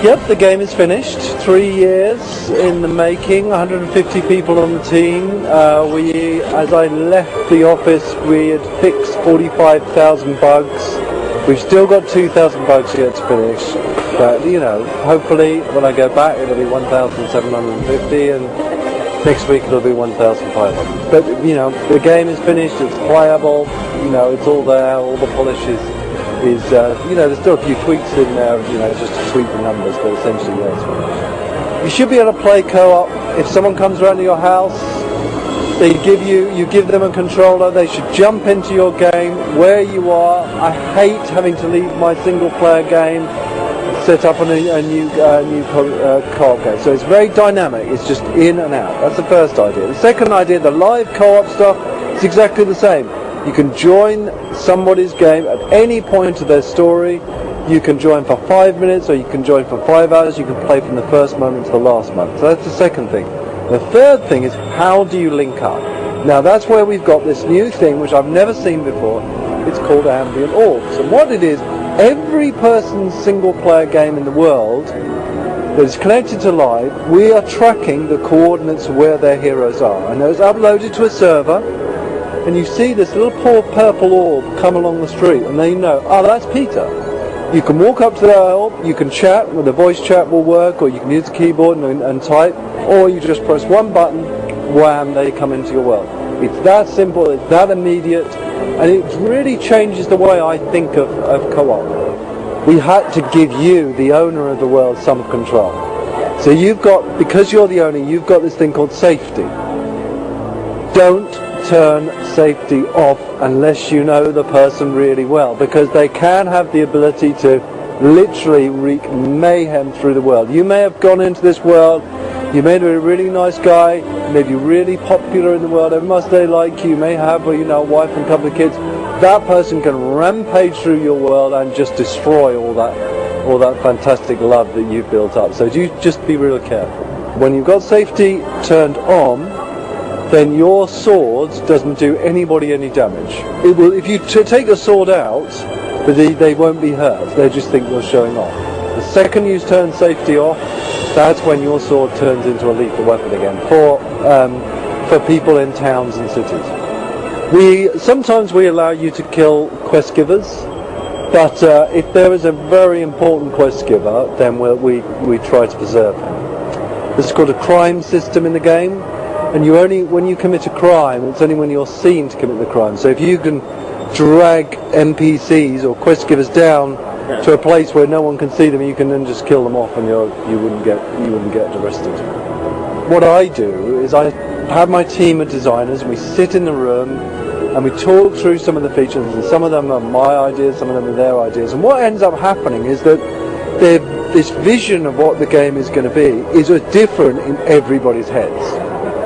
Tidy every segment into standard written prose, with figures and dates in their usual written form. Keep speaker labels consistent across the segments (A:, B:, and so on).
A: Yep, the game is finished. 3 years in the making, 150 people on the team. As I left the office, we had fixed 45,000 bugs. We've still got 2,000 bugs yet to finish. But, hopefully when I go back it'll be 1,750 and next week it'll be 1,500. But, the game is finished, it's playable, it's all there, all the polish is there's still a few tweaks in there, just to tweak the numbers, but essentially, yes. You should be able to play co-op. If someone comes around to your house, you give them a controller, they should jump into your game where you are. I hate having to leave my single-player game, set up a new co-op game. So it's very dynamic, it's just in and out. That's the first idea. The second idea, the live co-op stuff, is exactly the same. You can join somebody's game at any point of their story. You can join for 5 minutes or you can join for 5 hours. You can play from the first moment to the last moment. So that's the second thing. The third thing is, how do you link up? Now that's where we've got this new thing which I've never seen before. It's called ambient orbs. And what it is, every person's single player game in the world that is connected to live, we are tracking the coordinates of where their heroes are. And those are uploaded to a server. And you see this little poor purple orb come along the street, and they know, that's Peter. You can walk up to that orb, you can chat, or the voice chat will work, or you can use the keyboard and type, or you just press one button, wham, they come into your world. It's that simple, it's that immediate, and it really changes the way I think of co-op. We had to give you, the owner of the world, some control. So you've got, because you're the owner, you've got this thing called safety. Don't turn safety off unless you know the person really well, because they can have the ability to literally wreak mayhem through the world. You may have gone into this world, you may be a really nice guy, you may be really popular in the world, everyone must they like you, may have a wife and a couple of kids. That person can rampage through your world and just destroy all that fantastic love that you've built up. So you just be real careful. When you've got safety turned on, then your sword doesn't do anybody any damage. It will, if you take a sword out, but they won't be hurt. They just think you're showing off. The second you turn safety off, that's when your sword turns into a lethal weapon again for people in towns and cities. Sometimes we allow you to kill quest givers, but if there is a very important quest giver, then we try to preserve him. This is called a crime system in the game. And when you commit a crime, it's only when you're seen to commit the crime. So if you can drag NPCs or quest givers down to a place where no one can see them, you can then just kill them off, and you wouldn't get arrested. What I do is I have my team of designers. We sit in the room and we talk through some of the features, and some of them are my ideas, some of them are their ideas. And what ends up happening is that this vision of what the game is going to be is different in everybody's heads.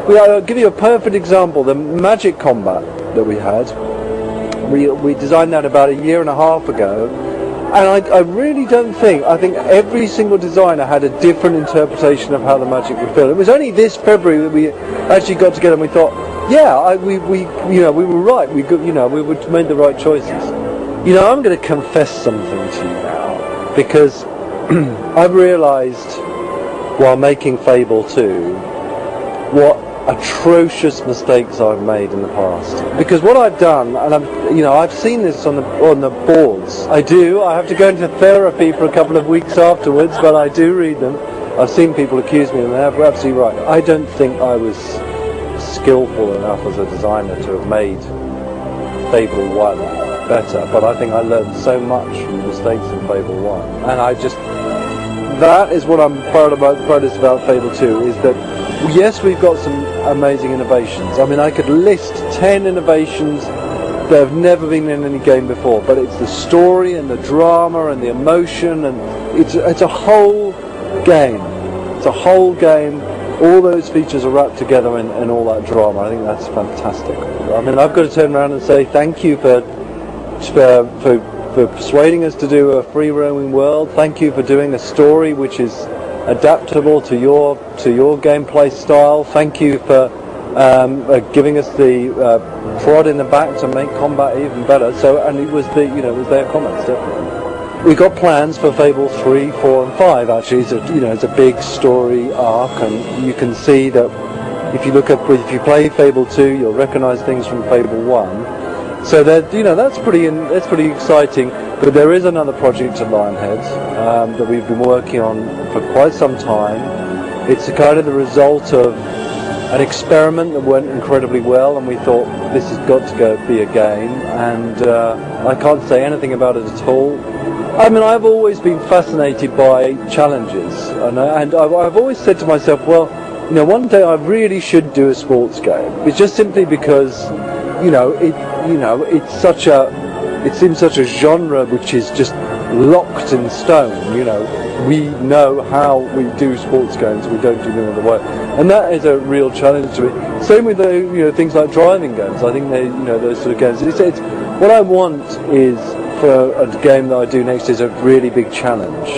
A: I'll give you a perfect example. The magic combat that we had, we designed that about 1.5 years ago, and I really don't think, I think every single designer had a different interpretation of how the magic would feel. It was only this February that we actually got together and we thought, we were right, we made the right choices. I'm going to confess something to you now, because I've realised while making Fable 2 what atrocious mistakes I've made in the past. Because what I've done, and I've seen this on the boards. I have to go into therapy for a couple of weeks afterwards, but I do read them. I've seen people accuse me, and they're absolutely right. I don't think I was skillful enough as a designer to have made Fable 1 better, but I think I learned so much from the mistakes in Fable 1. And that is what I'm proudest about Fable 2, is that yes, we've got some amazing innovations. I mean, I could list 10 innovations that have never been in any game before, but it's the story and the drama and the emotion, and it's a whole game. It's a whole game. All those features are wrapped together in all that drama. I think that's fantastic. I mean, I've got to turn around and say thank you for persuading us to do a free roaming world. Thank you for doing a story which is adaptable to your gameplay style. Thank you for giving us the prod in the back to make combat even better. So, and it was their comments, definitely. We've got plans for Fable 3, 4 and 5 actually. It's a big story arc, and you can see that if you play Fable 2, you'll recognise things from Fable 1. So that's pretty exciting. But there is another project at Lionhead that we've been working on for quite some time. It's kind of the result of an experiment that went incredibly well, and we thought this has got to go be a game. And I can't say anything about it at all. I mean, I've always been fascinated by challenges, and I've always said to myself, well, one day I really should do a sports game. It's just simply because, it seems such a genre which is just locked in stone. We know how we do sports games, we don't do them other way, and that is a real challenge to me. Same with things like driving games. I think those sort of games. It's what I want is for a game that I do next is a really big challenge.